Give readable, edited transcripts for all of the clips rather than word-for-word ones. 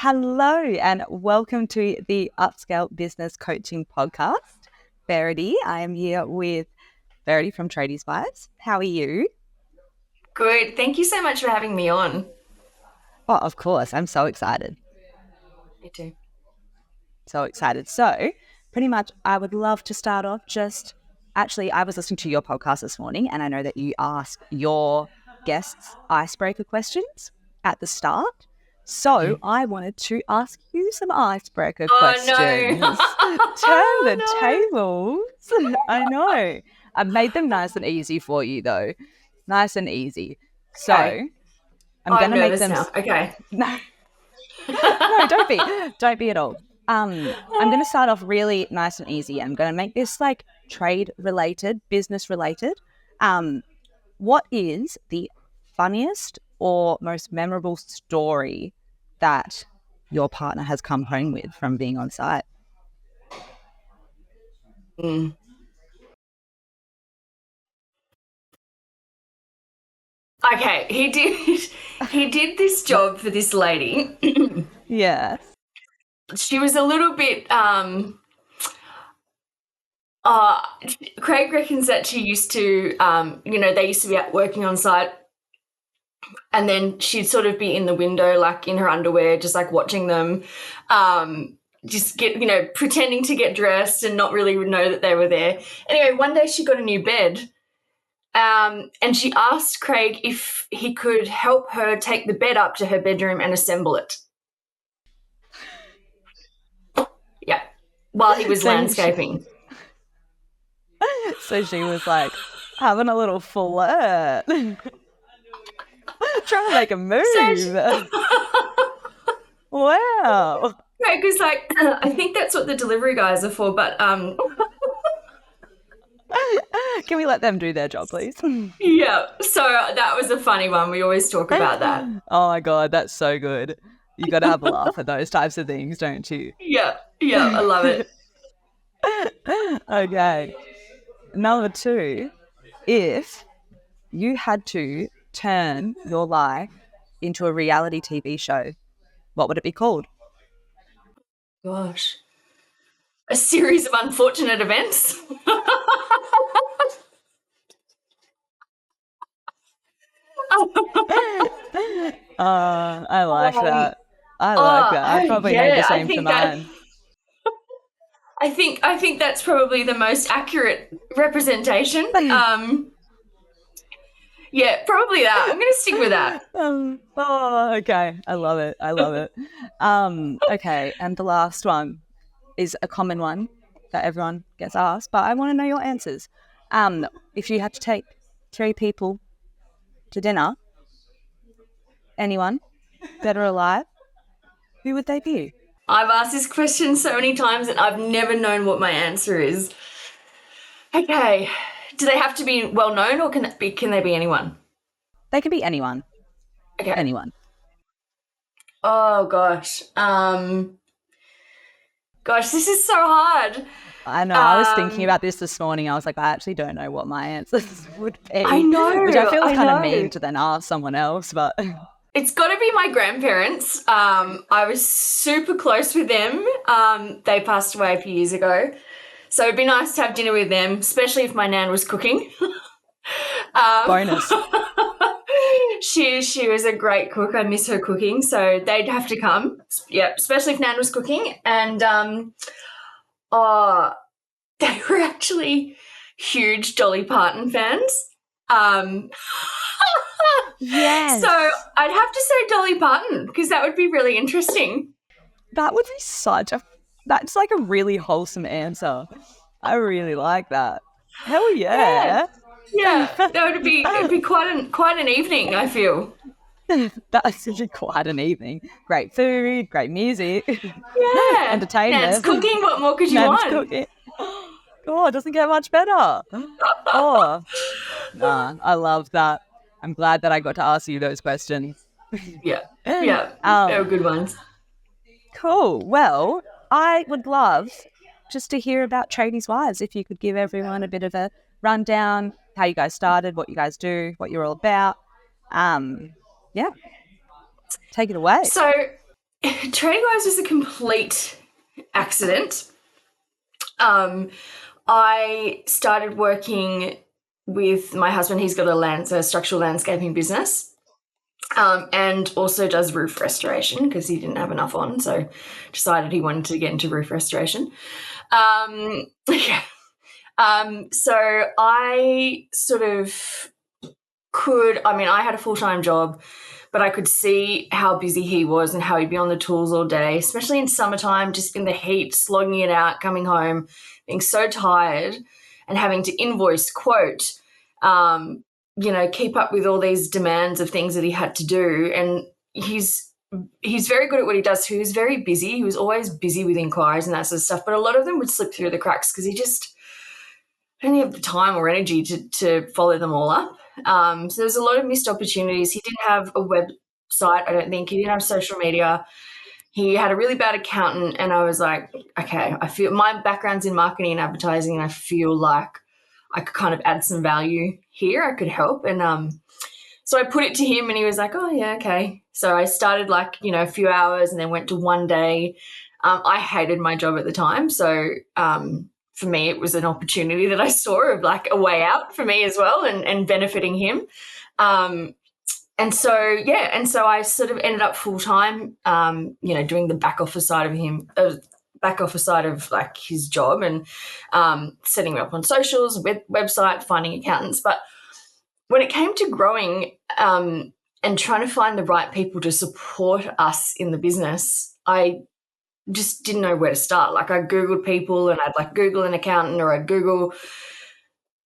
Hello and welcome to the Upscale Business Coaching Podcast. Verity, I am here with Verity from Tradies Wives. How are you? Good. Thank you so much for having me on. Oh, of course. I'm so excited. Me too. So excited. So pretty much I would love to start off I was listening to your podcast this morning and I know that you ask your guests icebreaker questions at the start. So I wanted to ask you some icebreaker Oh questions. no. Turn the Oh tables. I know. I've made them nice and easy for you though. Nice and easy. no. So Okay. I'm I'm gonna make nervous them now. Okay. no, no, don't be. Don't be at all. I'm gonna start off really nice and easy. I'm gonna make this like trade related, business related. Um, what is the funniest or most memorable story that your partner has come home with from being on site? Mm. Okay. He did this job for this lady. Yes. She was a little bit uh Craig reckons that she used to they used to be out working on site and then she'd sort of be in the window like in her underwear just like watching them just get pretending to get dressed and not really know that they were there. Anyway, one day she got a new bed, and she asked Craig if he could help her take the bed up to her bedroom and assemble it. Yeah, while he was So she, landscaping. so she was like having a little flirt, trying to make a So move. Wow. Craig was like, I think that's what the delivery guys are for, but Can we let them do their job, please? yeah. So that was a funny one. We always talk about that. Oh my God, that's so good. You got to have a laugh at those types of things, don't you? Yeah, yeah, I love it. Okay. Number two, if you had to turn your life into a reality TV show, what would it be called? Gosh, a series of unfortunate events. I like um, that. I like that. I'd probably name the yeah, same for mine. I think that's probably the most accurate representation. Yeah, probably that. I'm gonna stick with that. Oh, okay. I love it. I love it. Okay. And the last one is a common one that everyone gets asked, but I want to know your answers. If you had to take three people to dinner, anyone, dead or alive, who would they be? I've asked this question so many times and I've never known what my answer is. Okay. Do they have to be well known or can they be anyone? They can be anyone. Okay. Anyone. Oh gosh. Gosh, this is so hard. I know. I was thinking Um about this morning. I was like, I actually don't know what my answers would I be, which I know, feel is I kind of mean know. to then ask someone else. But It's got to be my grandparents. I was super close with them. They passed away a few years ago. So it'd be nice to have dinner with them, especially if my nan was cooking. um, bonus. she was a great cook. I miss her cooking, so they'd have to come. Yeah, especially if nan was cooking. And oh, they were actually huge Dolly Parton fans. Um, so Yes. I'd have to say Dolly Parton because that would be really interesting. That would be that's like a really wholesome answer. I really like that. Hell Yeah, yeah. yeah, that would be it'd be quite an evening. I feel. That's actually quite an evening. Great food, great music, Yeah, Nan's entertainment, cooking. What more could you Nan's want? cooking. Oh, it doesn't get much better. Oh, nah, I love that. I'm glad that I got to ask you those questions. Yeah, yeah, they were Um, good ones. cool. Well, I would love just to hear about Tradies Wives. If you could give everyone a bit of a rundown, how you guys started, what you guys do, what you're all about. Yeah, take it away. So Tradie Wives was a complete accident. I started working with my husband. He's got a structural landscaping business, and also does roof restoration because he didn't have enough on, so decided he wanted to get into roof restoration. Yeah. So I sort of I had a full-time job, but I could see how busy he was and how he'd be on the tools all day, especially in summertime, just in the heat, slogging it out, coming home, being so tired and having to invoice, quote, keep up with all these demands of things that he had to do. And he's very good at what he does. He was very busy. He was always busy with inquiries and that sort of stuff, but a lot of them would slip through the cracks because he just didn't have the time or energy to follow them all up. So there's a lot of missed opportunities. He didn't have a website, I don't think. He didn't have social media. He had a really bad accountant, and I was like, okay, I feel my background's in marketing and advertising, and I feel like I could kind of add some value here. I could help. And so I put it to him, and he was like, oh, yeah, okay. So I started a few hours and then went to one day. I hated my job at the time. So for me, it was an opportunity that I saw of like a way out for me as well, and benefiting him. And so I sort of ended up full time, doing the back office side of like his job, and setting him up on socials, website, finding accountants. But when it came to growing and trying to find the right people to support us in the business, I just didn't know where to start. Like I Googled people, and I'd like Google an accountant, or I'd Google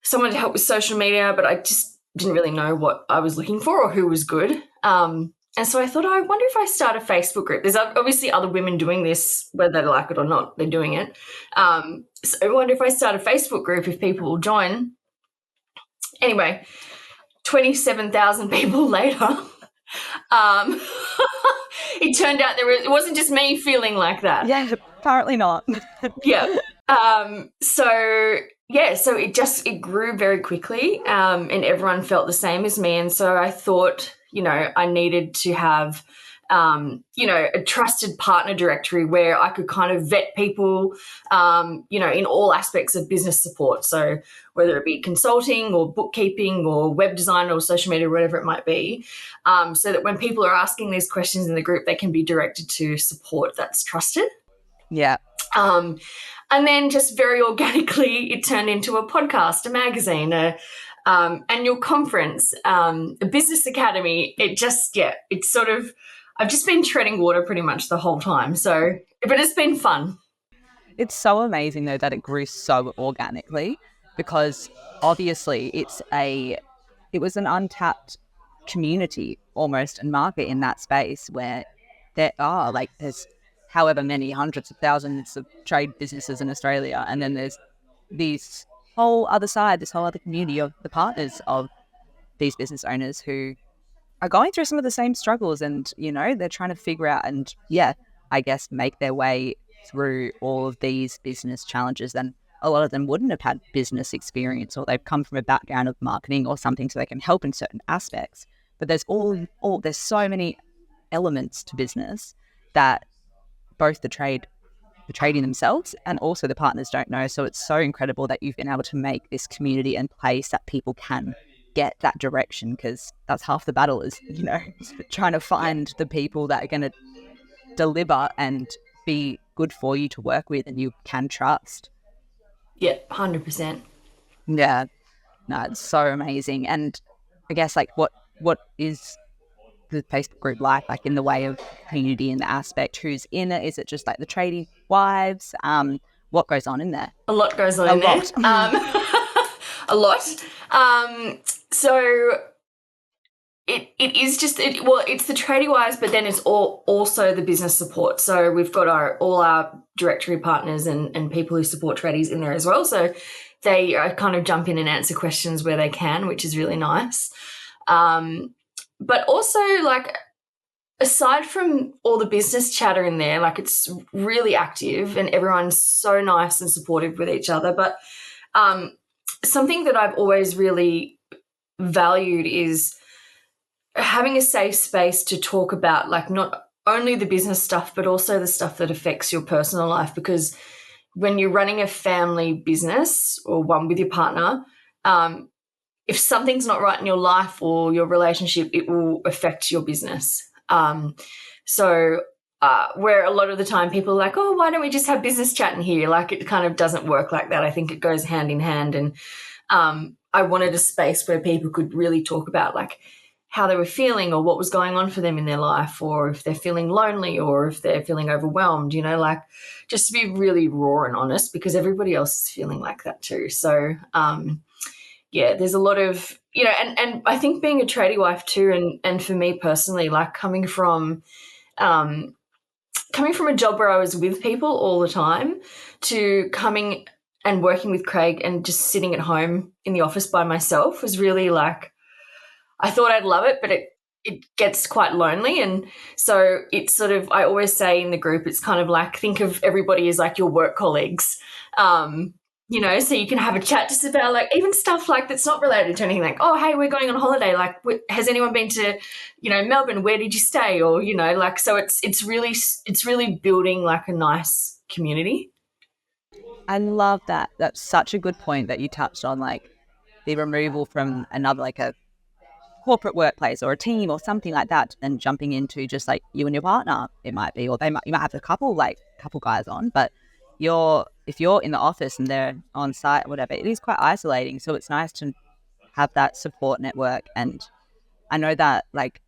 someone to help with social media, but I just didn't really know what I was looking for or who was good. And so I thought, I wonder if I start a Facebook group. There's obviously other women doing this, whether they like it or not, they're doing it. So I wonder if I start a Facebook group, if people will join. Anyway, 27,000 people later, um, it turned out it wasn't just me feeling like that. Yeah, apparently not. Yeah. So it grew very quickly, and everyone felt the same as me. And so I thought, I needed to have, a trusted partner directory where I could kind of vet people, in all aspects of business support. So whether it be consulting or bookkeeping or web design or social media, whatever it might be, so that when people are asking these questions in the group, they can be directed to support that's trusted. Yeah. And then just very organically, it turned into a podcast, a magazine, annual conference, a business academy. It's sort of, I've just been treading water pretty much the whole time. So, but it's been fun. It's so amazing though that it grew so organically, because obviously it was an untapped community almost and market in that space, where there's however many hundreds of thousands of trade businesses in Australia, and then there's this whole other community of the partners of these business owners who are going through some of the same struggles, and they're trying to figure out and I guess make their way through all of these business challenges. And a lot of them wouldn't have had business experience, or they've come from a background of marketing or something, so they can help in certain aspects. But there's there's so many elements to business that both the trading themselves and also the partners don't know. So it's so incredible that you've been able to make this community and place that people can get that direction, because that's half the battle is, trying to find the people that are going to deliver and be good for you to work with and you can trust. Yeah, 100%. Yeah, no, it's so amazing. And I guess like what is the Facebook group like in the way of community and the aspect? Who's in it? Is it just like the Tradie Wives? What goes on in there? A lot goes on A in there. lot. A lot. So it is just it's the Tradie Wives, but then it's also the business support. So we've got all our directory partners and people who support tradies in there as well. So they kind of jump in and answer questions where they can, which is really nice. But also, like, aside from all the business chatter in there, like, it's really active and everyone's so nice and supportive with each other. But something that I've always really valued is having a safe space to talk about, like, not only the business stuff, but also the stuff that affects your personal life. Because when you're running a family business or one with your partner, if something's not right in your life or your relationship, it will affect your business. So where a lot of the time people are like, oh, why don't we just have business chat in here? Like, it kind of doesn't work like that. I think it goes hand in hand. And I wanted a space where people could really talk about like how they were feeling or what was going on for them in their life, or if they're feeling lonely or if they're feeling overwhelmed, like just to be really raw and honest, because everybody else is feeling like that too. So yeah, there's a lot of, and I think being a tradie wife too, and for me personally, like coming from a job where I was with people all the time to coming and working with Craig and just sitting at home in the office by myself was really like, I thought I'd love it, but it gets quite lonely. And so it's sort of, I always say in the group, it's kind of like, think of everybody as like your work colleagues. So you can have a chat just about like even stuff like that's not related to anything, like, oh, hey, we're going on holiday. Like, has anyone been to, Melbourne? Where did you stay? Or, like, so it's really building like a nice community. I love that. That's such a good point that you touched on, like the removal from another, like a corporate workplace or a team or something like that, and jumping into just like you and your partner, it might be, or you might have a couple, like couple guys on, but if you're in the office and they're on site or whatever, it is quite isolating. So it's nice to have that support network. And I know that like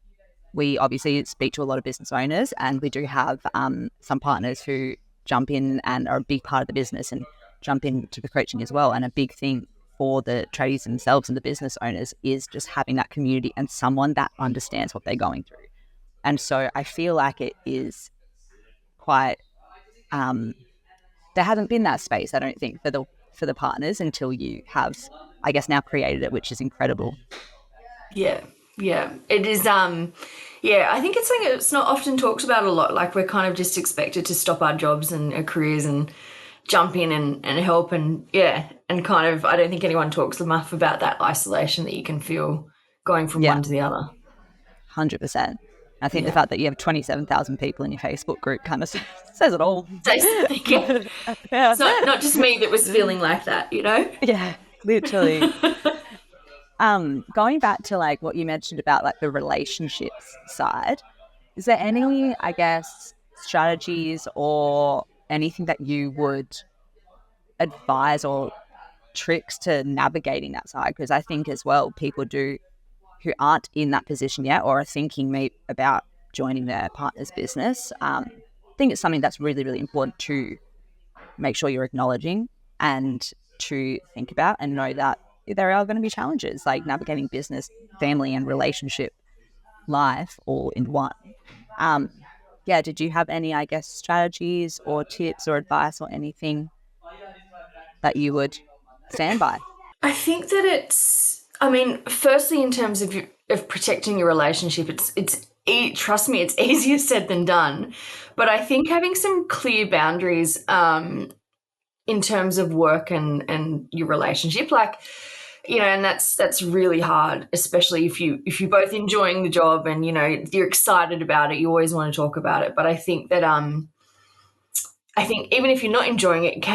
we obviously speak to a lot of business owners, and we do have some partners who jump in and are a big part of the business and jump into the coaching as well. And a big thing for the tradies themselves and the business owners is just having that community and someone that understands what they're going through. And so I feel like it is quite there hasn't been that space, I don't think, for the partners until you have, I guess, now created it, which is incredible. Yeah, yeah. It is yeah, I think it's something that's not often talked about a lot. Like, we're kind of just expected to stop our jobs and our careers and jump in and help, and yeah, and kind of I don't think anyone talks enough about that isolation that you can feel going from Yeah, one to the other. 100%. I think the Yeah. fact that you have 27,000 people in your Facebook group kind of says it all. Say something, yeah. Yeah. It's not just me that was feeling like that. Yeah, literally. Going back to like what you mentioned about like the relationships side, is there any, I guess, strategies or anything that you would advise, or tricks to navigating that side? Because I think as well, people do who aren't in that position yet or are thinking maybe about joining their partner's business. I think it's something that's really, really important to make sure you're acknowledging and to think about, and know that there are going to be challenges like navigating business, family, and relationship life all in one. Um, yeah, did you have any, I guess, strategies or tips or advice or anything that you would stand by? I think that I mean, firstly, in terms of protecting your relationship, trust me, it's easier said than done. But I think having some clear boundaries in terms of work and your relationship, like, and that's really hard, especially if you're both enjoying the job and you're excited about it. You always want to talk about it, but I think even if you're not enjoying it,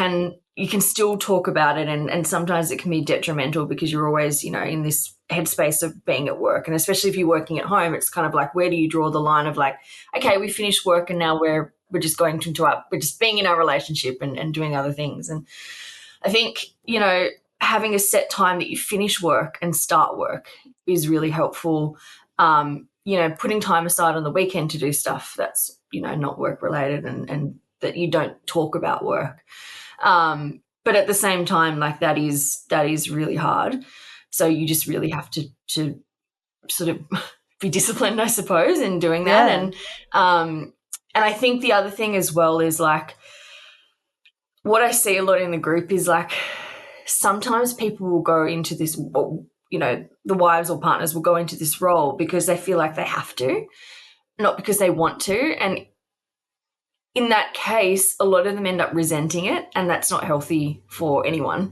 you can still talk about it, and sometimes it can be detrimental because you're always, in this headspace of being at work. And especially if you're working at home, it's kind of like, where do you draw the line of like, okay, we finished work and now we're just going we're just being in our relationship and doing other things. And I think, having a set time that you finish work and start work is really helpful. Putting time aside on the weekend to do stuff that's, not work related, and that you don't talk about work. But at the same time, like, that is really hard. So you just really have to sort of be disciplined, I suppose, in doing that. Yeah. And I think the other thing as well is like, what I see a lot in the group is like, sometimes people will go into this, the wives or partners will go into this role because they feel like they have to, not because they want to. And in that case, a lot of them end up resenting it, and that's not healthy for anyone.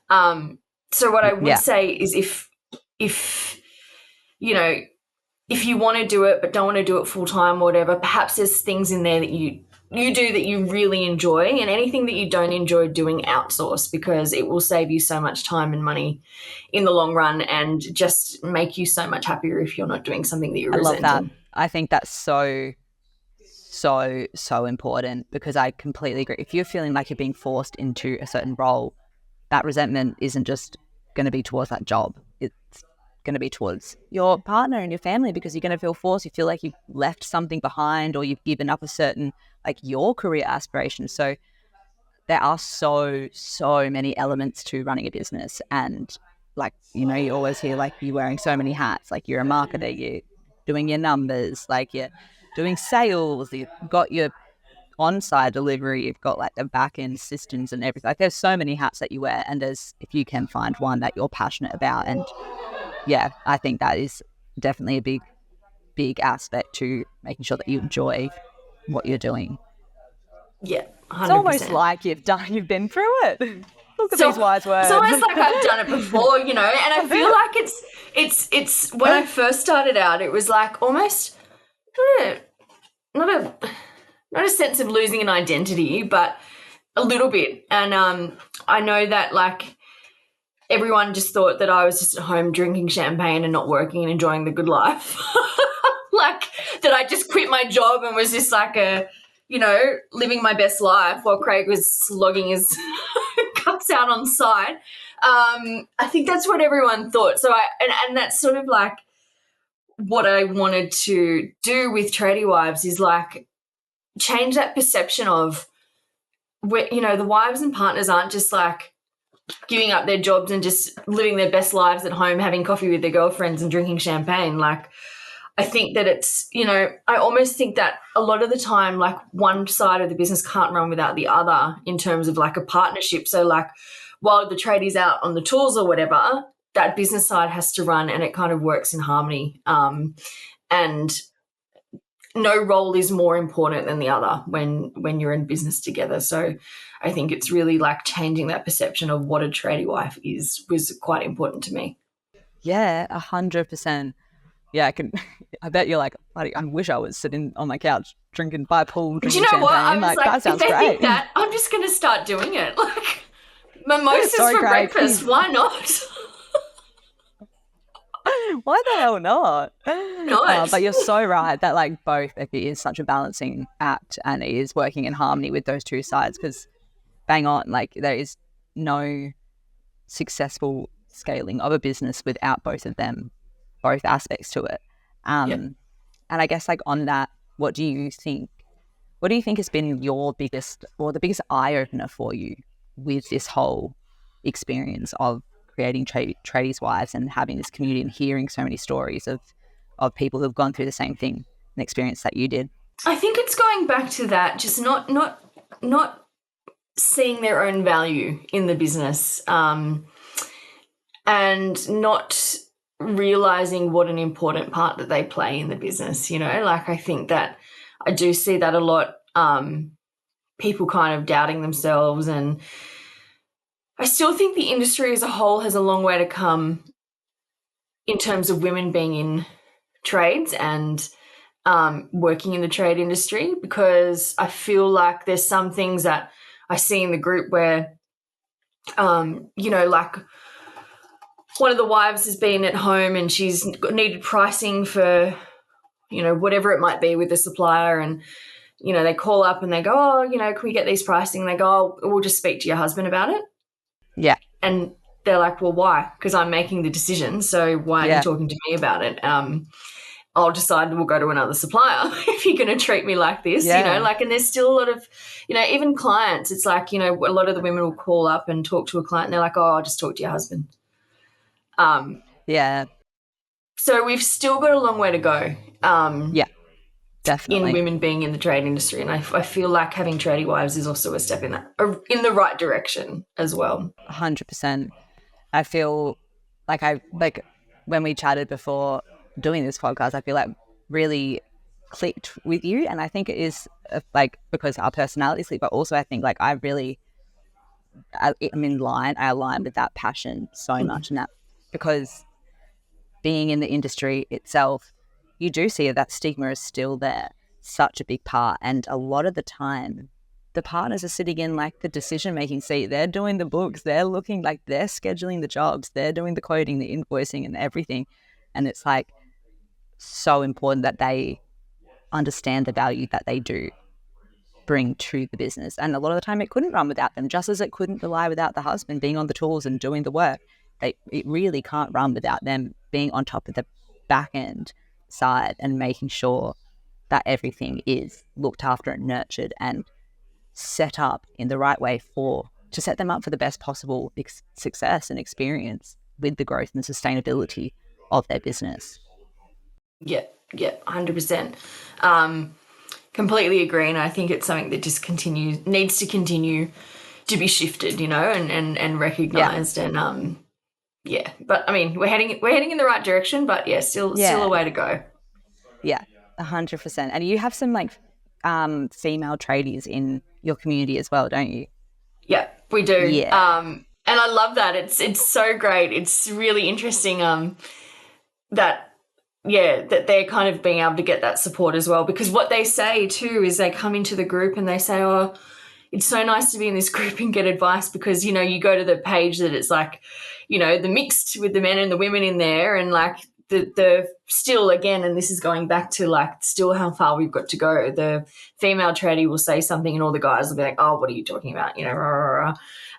So what I would Yeah. say is, if you know if you want to do it but don't want to do it full time or whatever, perhaps there's things in there that you do that you really enjoy, and anything that you don't enjoy doing, outsource, because it will save you so much time and money in the long run and just make you so much happier if you're not doing something that you're I love that. resenting. I think that's so important, because I completely agree. If you're feeling like you're being forced into a certain role, that resentment isn't just going to be towards that job. It's going to be towards your partner and your family, because you're going to feel forced. You feel like you've left something behind, or you've given up a certain, like, your career aspirations. So there are so many elements to running a business. And like, you always hear like you're wearing so many hats. Like, you're a marketer, you're doing your numbers, like you're doing sales, you've got your on-site delivery, you've got like the back-end systems and everything. Like, there's so many hats that you wear, and there's, if you can find one that you're passionate about, and yeah, I think that is definitely a big aspect to making sure that you enjoy what you're doing. Yeah, It's almost 100%. like you've been through it. Look at So these wise it's words. almost like I've done it before, and I feel like it's when I first started out, it was like almost not a not a not a sense of losing an identity, but a little bit. And I know that like everyone just thought that I was just at home drinking champagne and not working and enjoying the good life. Like that I just quit my job and was just like living my best life while Craig was slogging his guts out on site. I think that's what everyone thought. So and that's sort of like what I wanted to do with Tradie Wives, is like change that perception of where, the wives and partners aren't just like giving up their jobs and just living their best lives at home, having coffee with their girlfriends and drinking champagne. Like, I think that it's, I almost think that a lot of the time, like, one side of the business can't run without the other in terms of like a partnership. So like while the tradie's out on the tools or whatever, that business side has to run, and it kind of works in harmony. And no role is more important than the other when you're in business together. So I think it's really like changing that perception of what a tradie wife is was quite important to me. Yeah, 100%. Yeah, I can. I bet you're like, buddy, I wish I was sitting on my couch drinking by a pool, Do you drinking know what? champagne. I was Like, like, that if sounds they think great. that, I'm just going to start doing it. Like mimosas Sorry, for Craig. breakfast. Why not? Why the hell not? Not. But you're so right that like both, it is such a balancing act, and it is working in harmony with those two sides. Because bang on, like, there is no successful scaling of a business without both of them, both aspects to it. Yep. And I guess, like, on that, what do you think? What do you think has been your biggest, or the biggest eye opener for you with this whole experience of creating Tradies Wives and having this community and hearing so many stories of people who've gone through the same thing and experience that you did? I think it's going back to that, just not seeing their own value in the business, and not realizing what an important part that they play in the business. Like, I think that I do see that a lot. People kind of doubting themselves, and I still think the industry as a whole has a long way to come in terms of women being in trades and working in the trade industry, because I feel like there's some things that I see in the group where, like one of the wives has been at home and she's needed pricing for, whatever it might be with the supplier, and, they call up and they go, oh, can we get these pricing? And they go, oh, we'll just speak to your husband about it. Yeah, And they're like, well, why? Because I'm making the decision. So why aren't you yeah, talking to me about it? I'll decide we'll go to another supplier if you're going to treat me like this, yeah, like, and there's still a lot of, even clients, it's like, a lot of the women will call up and talk to a client and they're like, oh, I'll just talk to your husband. yeah, So we've still got a long way to go yeah, in definitely. women being in the trade industry. And I feel like having tradie wives is also a step in the right direction as well. 100%. I feel like when we chatted before doing this podcast, I feel like really clicked with you, and I think it is like because our personalities click, but also I think like I'm in line. I align with that passion so much, and that because being in the industry itself, you do see that stigma is still there, such a big part. And a lot of the time, the partners are sitting in like the decision-making seat. They're doing the books. They're looking like they're scheduling the jobs. They're doing the quoting, the invoicing and everything. And it's like so important that they understand the value that they do bring to the business. And a lot of the time it couldn't run without them, just as it couldn't rely without the husband being on the tools and doing the work. It really can't run without them being on top of the back end side and making sure that everything is looked after and nurtured and set up in the right way to set them up for the best possible success and experience with the growth and the sustainability of their business. Yeah, 100%. Completely agree, and I think it's something that just needs to continue to be shifted, you know, and recognised, and But I mean, we're heading in the right direction, but still a way to go. Yeah, 100%. And you have some like female tradies in your community as well, don't you? Yeah, we do. Yeah. And I love that. It's so great. It's really interesting. That they're kind of being able to get that support as well, because what they say too is they come into the group and they say, oh, it's so nice to be in this group and get advice, because, you know, you go to the page that it's like, you know, the mixed with the men and the women in there, and like the still, again, and this is going back to like still how far we've got to go, the female tradie will say something and all the guys will be like, oh, what are you talking about, you know, rah, rah,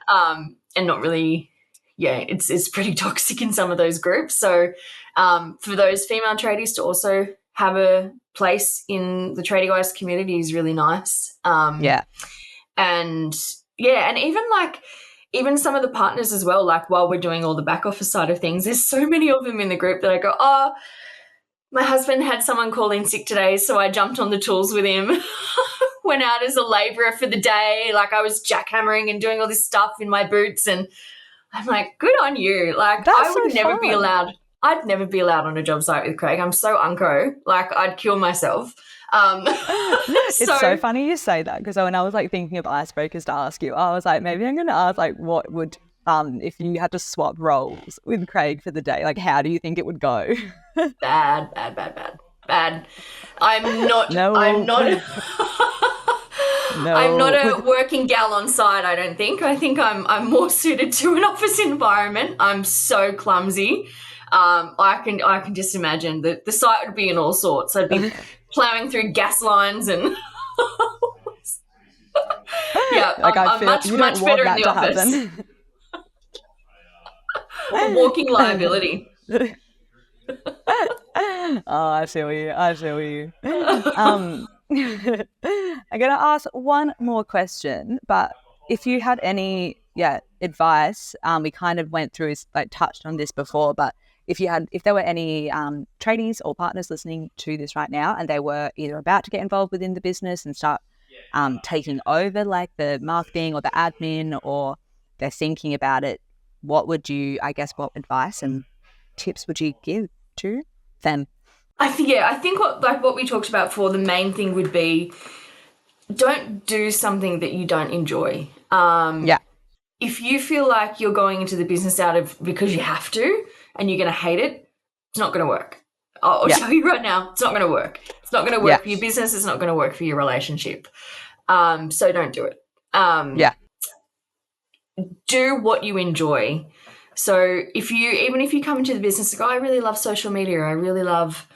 rah. And not really, it's pretty toxic in some of those groups. So for those female tradies to also have a place in the Tradie Wives community is really nice. And even some of the partners as well, like while we're doing all the back office side of things, there's so many of them in the group that I go, oh, my husband had someone call in sick today, so I jumped on the tools with him, went out as a labourer for the day. Like I was jackhammering and doing all this stuff in my boots, and I'm like, good on you. Like That's I would so never fun. be allowed. I'd never be allowed on a job site with Craig. I'm so unco. Like I'd kill myself. It's so funny you say that, because when I was like thinking of icebreakers to ask you, I was like, maybe I'm going to ask like, what would if you had to swap roles with Craig for the day, like how do you think it would go? Bad. I'm not. No. I'm not. No. I'm not a working gal on site. I don't think. I think I'm more suited to an office environment. I'm so clumsy. I can just imagine that the site would be in all sorts. I'd be plowing through gas lines and like I'm much better in the office. A walking liability. Oh, I feel you. I'm gonna ask one more question, but if you had any advice, we kind of went through, like touched on this before, but if there were any tradies or partners listening to this right now and they were either about to get involved within the business and start taking over like the marketing or the admin, or they're thinking about it, what advice and tips would you give to them? I think what we talked about before, the main thing would be, don't do something that you don't enjoy. If you feel like you're going into the business because you have to and you're going to hate it, it's not going to work. I'll tell you right now, it's not going to work. It's not going to work for your business. It's not going to work for your relationship. So don't do it. Do what you enjoy. So even if you come into the business, I really love social media. I really love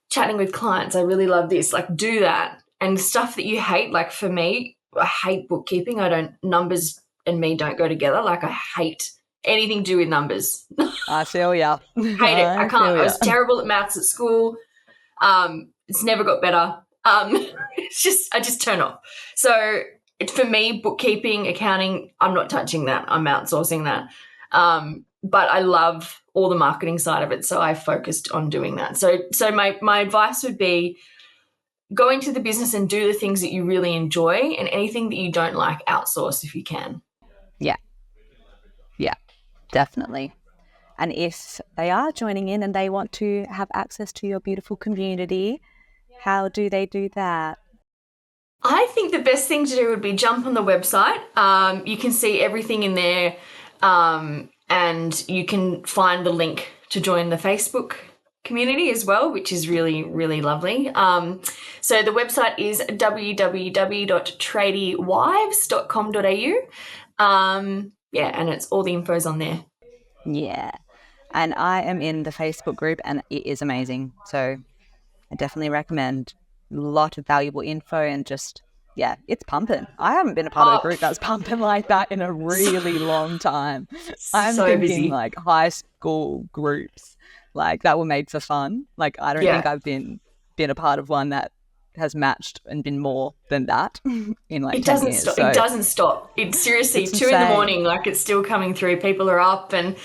chatting with clients. I really love this. Like, do that. And stuff that you hate, like for me, I hate bookkeeping. Numbers and me don't go together. Like I hate anything to do with numbers. I feel ya. Hate it. I can't. I was terrible at maths at school. It's never got better. I just turn off. So for me, bookkeeping, accounting, I'm not touching that. I'm outsourcing that. But I love all the marketing side of it, so I focused on doing that. So my advice would be, go into the business and do the things that you really enjoy, and anything that you don't like, outsource if you can. Yeah, definitely. And if they are joining in and they want to have access to your beautiful community, how do they do that? I think the best thing to do would be jump on the website. You can see everything in there, and you can find the link to join the Facebook community as well, which is really, really lovely. So the website is www.tradiewives.com.au. Yeah, and it's all the info's on there. Yeah. And I am in the Facebook group and it is amazing. So I definitely recommend a lot of valuable info and just, yeah, it's pumping. I haven't been a part of a Oh, group that's pumping like that in a so, really long time. I'm so thinking busy. like high school groups, like that were made for fun. Like I don't think Yeah. I've been a part of one that has matched and been more than that in like It 10 doesn't years. stop. It So doesn't stop. It's seriously it's 2 in the insane. morning. Like, it's still coming through. People are up and,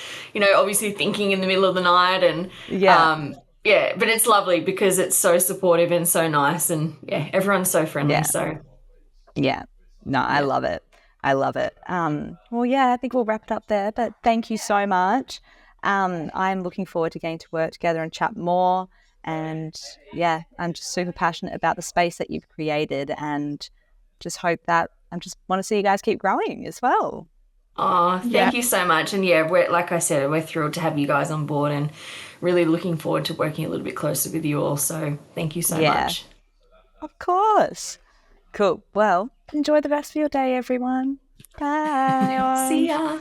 obviously thinking in the middle of the night. And Yeah. yeah, but it's lovely because it's so supportive and so nice. And yeah, everyone's so friendly. Yeah. So Yeah. No, I yeah. love it. I love it. Well, yeah, I think we'll wrap it up there. But thank you so much. I'm looking forward to getting to work together and chat more. And yeah, I'm just super passionate about the space that you've created, and just hope that I just want to see you guys keep growing as well. Oh, Yeah. thank you so much. And yeah, we're like I said, we're thrilled to have you guys on board and really looking forward to working a little bit closer with you all. So thank you so Yeah, much. of course. Cool. Well, enjoy the rest of your day, everyone. See Bye. ya.